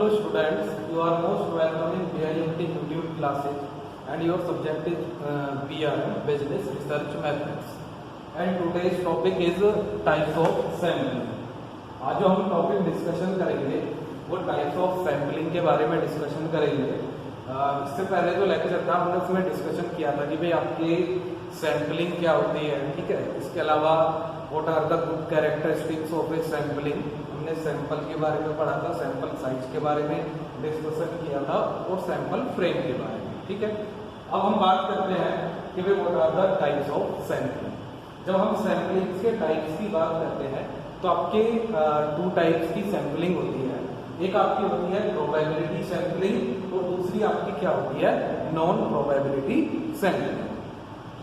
Hello students, you are most welcome in BIMT YouTube classes and your subject is BRM Business Research Methods and today's topic is types of sampling. आज जो हम topic discussion करेंगे वो types of sampling के बारे में discussion करेंगे। इससे पहले जो लेक्चर था हमने उसमें डिस्कशन किया था कि भाई आपकी सैम्पलिंग क्या होती है, ठीक है। इसके अलावा what are the good characteristics of a sampling, हमने सैंपल के बारे में पढ़ा था, सैंपल साइज के बारे में डिस्कशन किया था और सैंपल फ्रेम के बारे में, ठीक है। अब हम बात करते हैं कि भाई what are the types of sampling. जब हम सैम्पलिंग के टाइप्स की बात करते हैं तो आपके टू टाइप्स की सैम्पलिंग होती है। एक आपकी होती है प्रोबेबिलिटी सैम्पलिंग और दूसरी आपकी क्या होती है, नॉन प्रोबेबिलिटी सैम्पलिंग।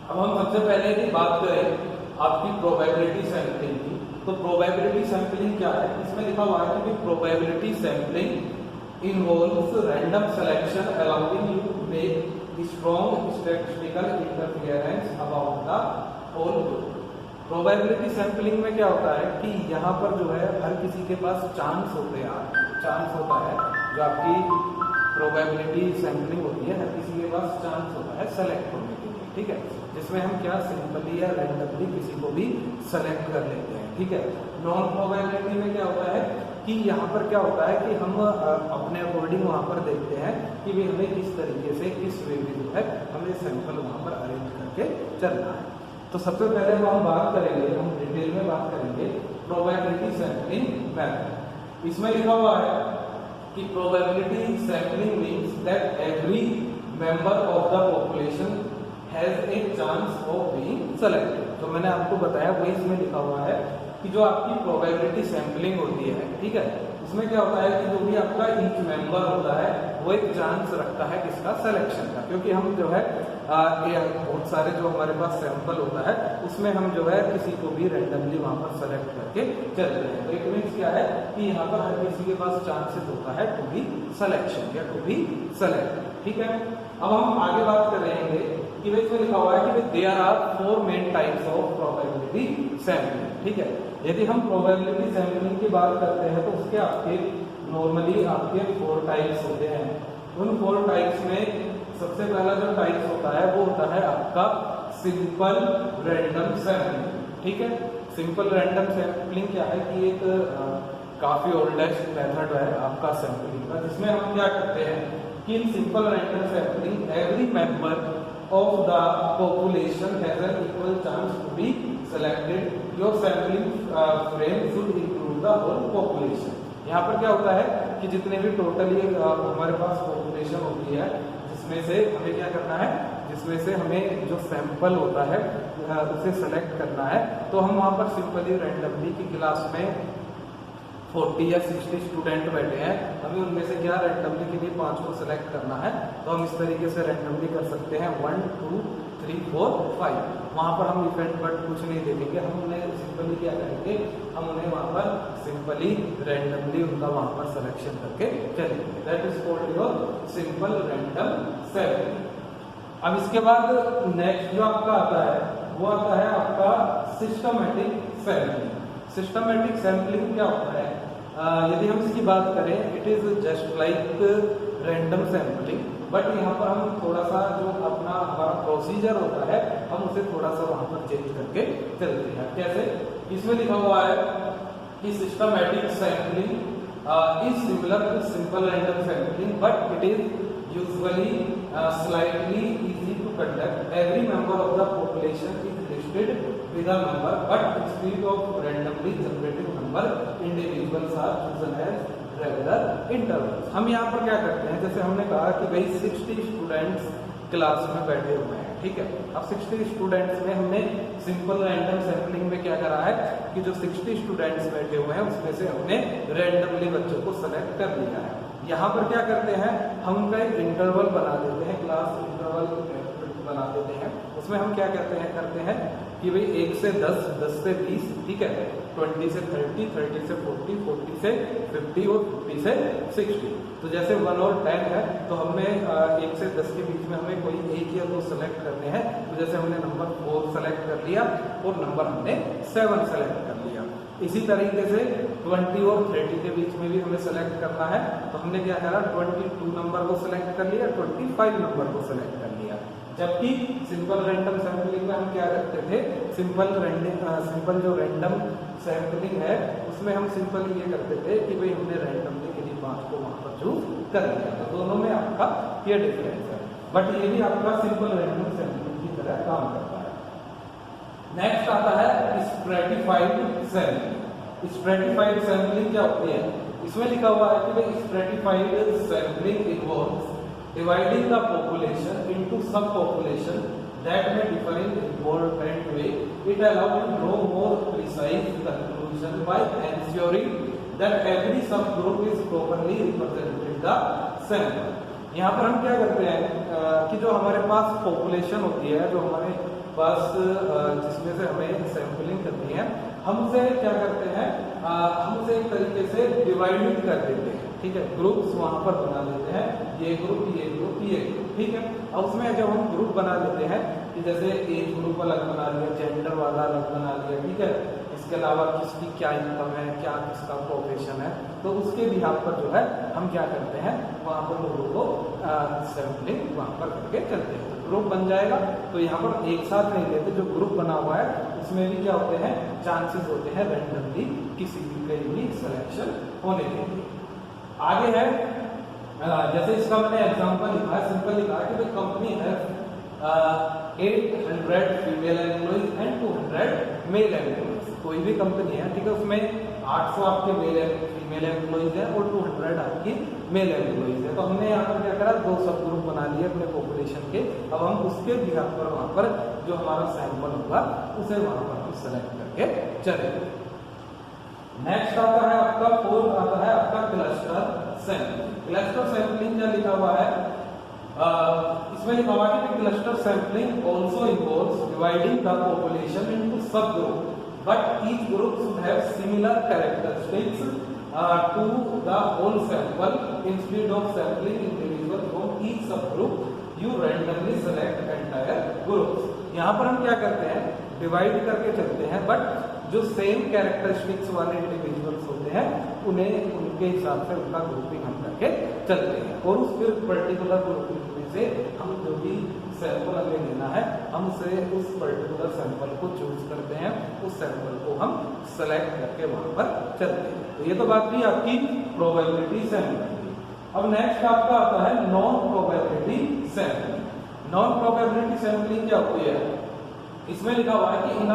अब हम सबसे पहले की बात करें आपकी प्रोबेबिलिटी सैम्पलिंग की, तो प्रोबेबिलिटी सैम्पलिंग क्या है, इसमें लिखा हुआ है कि probability sampling involves random selection allowing you to make strong statistical interference about the whole group. Probability sampling में क्या होता है कि यहाँ पर जो है हर किसी के पास चांस होते हैं, चांस होता है। जो आपकी प्रोबेबिलिटी सैम्पलिंग होती है हर किसी के पास चांस होता है सेलेक्ट होने के लिए, ठीक है। जिसमें हम क्या सिंपली या रैंडमली किसी को भी सेलेक्ट कर लेते हैं, ठीक है। नॉन प्रोबेबिलिटी में क्या होता है कि यहाँ पर क्या होता है कि हम अपने अकॉर्डिंग वहाँ पर देखते हैं कि भाई हमें किस तरीके से किस वे में जो है हमें सैंपल वहाँ पर अरेंज करके चलना है। तो सबसे पहले हम बात करेंगे, हम डिटेल में बात करेंगे प्रोबेबिलिटी सैम्पलिंग मेथड। इसमें लिखा हुआ है कि probability sampling means that every member of the population has a chance of being selected. तो मैंने आपको बताया वही इसमें लिखा हुआ है कि जो आपकी प्रोबेबिलिटी सैम्पलिंग होती है, ठीक है, उसमें क्या होता है कि जो भी आपका ईच मेंबर होता है वो एक चांस रखता है किसका, सिलेक्शन का। क्योंकि हम जो है बहुत सारे जो हमारे पास सैंपल होता है उसमें हम जो है किसी को भी रैंडमली वहां पर सेलेक्ट करके चलते हैं। तो इट मीन्स क्या है कि यहाँ पर हर किसी के पास चांसेस होता है टू बी सिलेक्शन या टू बी सेलेक्ट, ठीक है। अब हम आगे बात कर रहे हैं कि इसमें लिखा हुआ है कि there are 4 main types of probability sampling, ठीक है। यदि हम प्रोबेबिलिटी सैम्पलिंग की बात करते हैं तो उसके आपके नॉर्मली आपके 4 टाइप्स होते हैं। उन 4 टाइप्स में सबसे पहला जो टाइप्स होता है वो होता है आपका सिंपल रैंडम सैम्पलिंग, ठीक है। सिंपल रैंडम सैम्पलिंग क्या है कि एक काफी ओल्डेस्ट मेथड है आपका सैम्पलिंग का, जिसमें हम क्या करते हैं कि in simple random sampling every member of the population has an equal chance to be selected. Your sampling frame should include the whole population. यहाँ पर क्या होता है कि जितने भी टोटली हमारे पास पॉपुलेशन होती है जिसमें से हमें क्या करना है, जिसमें से हमें जो सैंपल होता है उसे सेलेक्ट करना है। तो हम वहाँ पर सिंपली रैंडमली की क्लास में 40 या 60 स्टूडेंट बैठे हैं, हमें उनमें से क्या रैंडमली के लिए 5 को सिलेक्ट करना है। तो हम इस तरीके से रैंडमली कर सकते हैं 1 2 3 4 5। वहाँ पर हम इफेक्ट बट कुछ नहीं देखेंगे, हम उन्हें सिंपली क्या करेंगे, हम उन्हें वहाँ पर सिंपली रैंडमली उनका वहाँ पर सिलेक्शन करके चलेंगे। That is called your simple random sampling. अब इसके बाद नेक्स्ट जो आपका आता है वो आता है आपका सिस्टमैटिक सैम्पलिंग। सिस्टमैटिक सैम्पलिंग क्या होता है, यदि हम इसकी बात करें it is just like random sampling, but यहाँ पर हम थोड़ा सा जो अपना हमारा प्रोसीजर होता है हम उसे थोड़ा सा वहां पर चेंज करके चलते हैं। कैसे, इसमें लिखा हुआ है कि systematic sampling is similar to simple random sampling but it is usually slightly easy to conduct. Every member of the population is listed with a number but instead of randomly generated number individuals are chosen as regular intervals। हम यहाँ पर क्या करते हैं, जैसे हमने कहा कि भाई 60 स्टूडेंट्स क्लास में बैठे हुए हैं, ठीक है। अब 60 स्टूडेंट्स में हमने सिंपल रैंडम सैम्पलिंग में क्या करा है कि जो 60 स्टूडेंट्स बैठे हुए हैं उसमें से हमने रैंडमली बच्चों को सेलेक्ट कर लिया है। यहाँ पर क्या करते हैं, हम उनका एक इंटरवल बना देते हैं, क्लास इंटरवल बना देते हैं। उसमें हम क्या करते हैं कि भाई 1 से 10, 10 से 20, ठीक है, 20 से 30, 30 से 40, 40 से 50 और 50 से 60। तो जैसे 1 और 10 है तो हमें 1 से 10 के बीच में हमें कोई एक या दो सेलेक्ट करने हैं। तो जैसे हमने नंबर 4 सेलेक्ट कर लिया और नंबर हमने 7 सेलेक्ट कर लिया। इसी तरीके से 20 और 30 के बीच में भी हमें सेलेक्ट करना है, तो हमने क्या करा 22 नंबर को सेलेक्ट कर लिया, 25 नंबर को सेलेक्ट कर लिया। जबकि सिंपल रैंडम सैंपलिंग में हम क्या करते थे, सिंपल जो रैंडम सैंपलिंग है उसमें हम सिंपल ये करते थे कि भाई हमने रैंडमली किसी 5 को वहां पर चूज कर लिया। तो दोनों में आपका ये डिफरेंस है, बट ये भी आपका सिंपल रैंडम सैंपलिंग की तरह काम करता है। नेक्स्ट आता है स्ट्रेटिफाइड सैंपलिंग। स्ट्रेटिफाइड सैंपलिंग क्या होती है, इसमें लिखा हुआ है कि भाई stratified sampling involves dividing the population into subpopulation that may differ in important way. It allows to draw more precise conclusion by ensuring that every subgroup is properly represented in the sample. यहाँ पर हम क्या करते हैं कि जो हमारे पास population होती है, जो हमारे पास जिसमें से हमें सैंपलिंग करनी है, हम उसे क्या करते हैं, हम उसे एक तरीके से डिवाइड कर देते हैं, ठीक है, ग्रुप्स वहां पर बना देते हैं, ये ग्रुप ये ग्रुप ये ग्रुप, ठीक है। अब उसमें जब हम ग्रुप बना लेते हैं कि जैसे एज ग्रुप अलग बना लिया, जेंडर वाला अलग बना लिया, ठीक है, इसके अलावा किसकी क्या इनकम है, क्या किसका प्रोफेशन है, तो उसके बिहाफ पर जो है हम क्या करते हैं, वहां पर लोगों को सैंपलिंग वहां पर करके चलते हैं। ग्रुप बन जाएगा, तो यहाँ पर एक साथ नहीं लेते, जो ग्रुप बना हुआ है उसमें भी क्या होते हैं, चांसेस होते हैं रैंडमली किसी भी सिलेक्शन होने के लिए। आगे है जैसे इसका मैंने एग्जांपल लिखा है, सिंपल लिखा है कि कंपनी है 800 female employees and 200 male employees. कोई भी कंपनी है, ठीक है, उसमें 800 आपके फीमेल एम्प्लॉइज है और 200 आपकी मेल एम्प्लॉइज है। तो हमने यहाँ पर क्या करा, 2 सब ग्रुप बना लिए अपने पॉपुलेशन के। अब हम उसके बिहाफ पर वहां पर जो हमारा सैंपल होगा उसे वहां पर हम सेलेक्ट करके चलेंगे। नेक्स्ट आता है आपका फोर्थ आता है आपका क्लस्टर सैंपलिंग। क्लस्टर सैंपलिंग क्या लिखा हुआ है, इसमें लिखा हुआ है कि cluster sampling also involves dividing the population into sub group but each group should have similar characteristics to the whole sample instead of sampling individual from each sub group you randomly select entire groups. यहाँ पर हम क्या करते हैं, divide करके चलते हैं, but जो सेम कैरेक्टरिस्टिक्स वाले इंडिविजुअल्स होते हैं उन्हें उनके हिसाब से उनका ग्रुपिंग हम करके चलते हैं, और उस पर्टिकुलर ग्रुपिंग में से हम जो भी सैंपल हमें लेना है हम उसे उस पर्टिकुलर सैंपल को चूज करते हैं, उस सैंपल को हम सेलेक्ट करके वहां पर चलते हैं। तो ये तो बात भी आपकी प्रोबेबिलिटी सैंपलिंग की। अब नेक्स्ट आपका आता है non probability sampling. Non probability sampling क्या होती है, इसमें लिखा हुआ है कि इन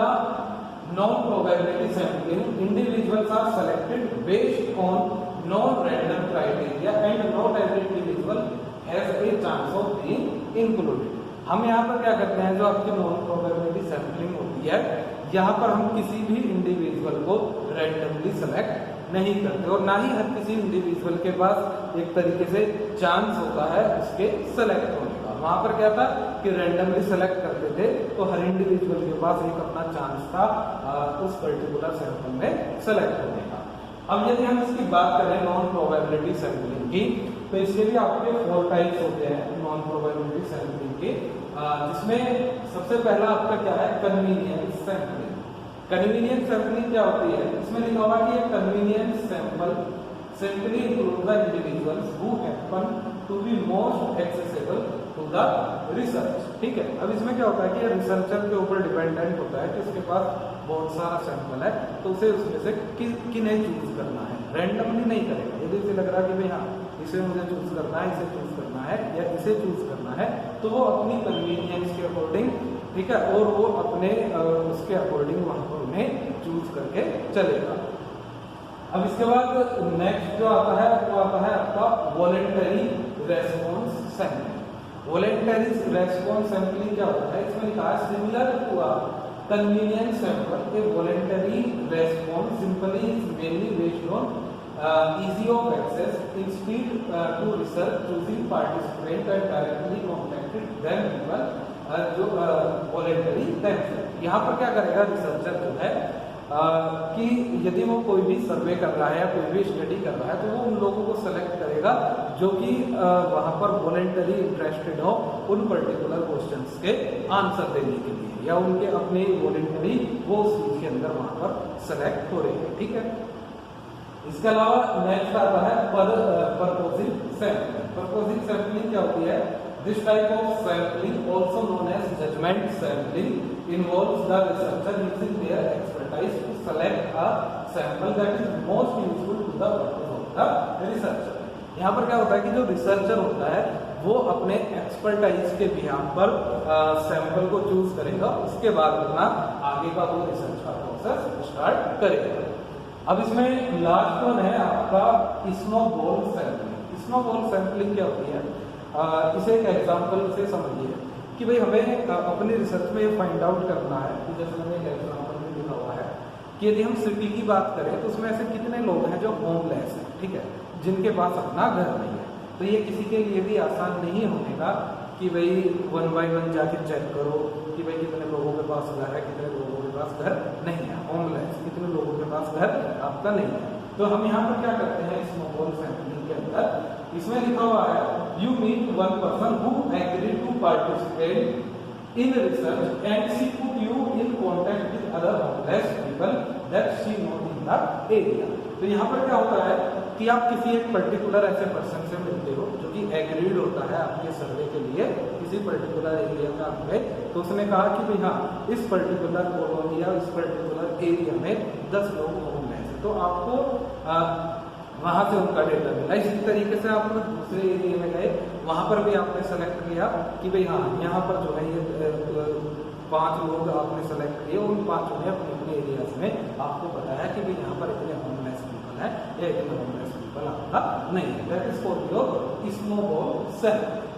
non-probability sampling, individuals are selected based on non-random criteria and not every individual has a chance of being included. हम यहाँ पर क्या करते हैं, जो आपकी नॉन प्रोबेबिलिटी सैंपलिंग होती है, यहाँ पर हम किसी भी इंडिविजुअल को रैंडमली सेलेक्ट नहीं करते और ना ही हर किसी इंडिविजुअल के पास एक तरीके से चांस होता है उसके सेलेक्ट होने का। वहां पर क्या था कि रैंडमली सेलेक्ट करते थे, तो हर इंडिविजुअल के पास एक अपना चांस था उस पर्टिकुलर सैंपल में सेलेक्ट होने का। अब यदि हम इसकी बात करें नॉन प्रोबेबिलिटी सैंपलिंग की, तो इसके भी आपके 4 टाइप्स होते हैं नॉन प्रोबेबिलिटी सैंपलिंग के, जिसमें सबसे पहला आपका क्या है, कन्वीनियंस सैंपलिंग। कन्वीनियंस सैंपलिंग क्या होती है, इसमें लिखा हुआ कि convenience sample simply include the individuals who happen to be most accessible to the research. ठीक है, अब इसमें क्या होता है कि रिसर्चर के ऊपर डिपेंडेंट होता है कि उसके पास बहुत सारा सैंपल है, तो उसे उसमें से किन्हें चूज करना है, रैंडमली नहीं करेगा। यदि उसे लग रहा है कि भाई हाँ इसे मुझे चूज करना है, इसे चूज करना है या इसे चूज करना है, तो वो अपनी कन्वीनियंस के अकॉर्डिंग, ठीक है, और वो अपने उसके अकॉर्डिंग वहां पर उन्हें चूज करके चलेगा। अब इसके बाद नेक्स्ट जो आता है वो आता है आपका voluntary response sampling. Voluntary response sampling क्या होता है, इसमें लिखा है similar to a convenience sample, a voluntary response simply is mainly based on easy of access instead to research choosing participant and directly contacted them people जो voluntary themselves। यहाँ पर क्या करेगा रिसर्चर जो है कि यदि वो कोई भी सर्वे कर रहा है या कोई भी स्टडी कर रहा है, तो वो उन लोगों को सेलेक्ट करेगा जो कि वहाँ पर वॉलेंटरी इंटरेस्टेड हो उन पर्टिकुलर क्वेश्चंस के आंसर देने के लिए, या उनके अपने वॉलेंटरी वो उस चीज के अंदर वहाँ पर सेलेक्ट हो रहे हैं, ठीक है। इसके अलावा नेक्स्ट आता है परपोजिंग सैंपलिंग। परपोजिंग सैंपलिंग क्या होती है? This type of sampling, also known as judgment sampling, involves the researcher using their expertise to select a sample that is most useful to the purpose of the researcher. यहाँ पर क्या होता है कि जो रिसर्चर होता है वो अपने एक्सपर्टाइज के बिहाफ पर सैंपल को चूज करेगा, उसके बाद अपना आगे का वो रिसर्च का प्रोसेस स्टार्ट करेगा। अब इसमें लास्ट वन है आपका स्नोबॉल सैंपलिंग। स्नोबॉल सैंपलिंग क्या होती है? इसे एक एग्जांपल से समझिए कि भाई हमें अपनी रिसर्च में ये फाइंड आउट करना है कि जैसे मैंने एक एग्जांपल में लिखा हुआ है कि यदि हम सिटी की बात करें तो उसमें ऐसे कितने लोग हैं जो होमलेस हैं, ठीक है, जिनके पास अपना घर नहीं है। तो ये किसी के लिए भी आसान नहीं होगा कि भाई 1 बाय 1 जाके चेक करो कि भाई कितने लोगों के पास घर है, कितने लोगों के पास घर नहीं है, होमलेस कितने लोगों के पास घर आपका नहीं है। तो हम यहाँ पर क्या करते हैं स्नोबॉल सैंपलिंग के अंदर, इसमें लिखा हुआ है you meet one person who agree to participate in research and she put you in contact with other homeless people that she note in the area. तो यहाँ पर क्या होता है कि आप किसी एक पर्टिकुलर ऐसे पर्सन से मिलते हो जो कि एग्रीड होता है आपके सर्वे के लिए किसी पर्टिकुलर एरिया का आप गए, तो उसने कहा कि भाई हाँ इस पर्टिकुलर कॉलोनी या इस पर्टिकुलर एरिया में 10 लोग होमलेस है, तो आपको वहां से उनका डेटा मिला। इसी तरीके से आप दूसरे एरिया में गए, वहां पर भी आपने सेलेक्ट किया कि भाई हाँ यहाँ पर जो है ये 5 लोग आपने सेलेक्ट किए, उन 5 ने अपने अपने एरियाज में आपको बताया कि भाई यहाँ पर इतने होमलेस पीपल है या इतने होमलेस पीपल आपका नहीं है। That is called your snowball sampling.